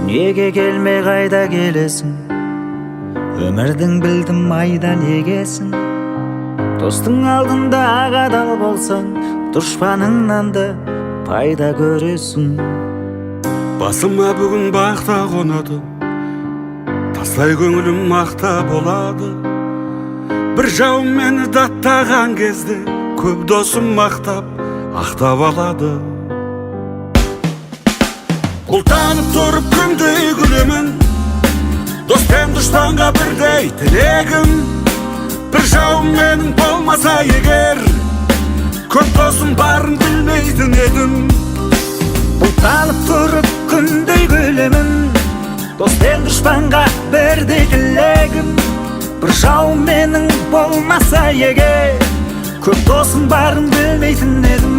Неге келмей қайда келесің? Өмірдің білдім майдан егесің. Достың алдында адал болсаң, дұшпаныңнан да пайда көресің. Басыма бүгін бақта қонады, тастай көңілім мақта болады. Бір жауым мені даттаған кезде, көп досым мақтап, ақтап алады. Құлтанып тұрып күндей күлемін, дос пен дұшпанға бірдей тілегім. Бір жауым менің болмаса егер, көп досым барын білмейтін едім. Бұлтанып тұрып күндей күлемін, дос пен дұшпанға бірдей тілегім. Бір жауым менің болмаса егер, көп досым барын білмейтін едім.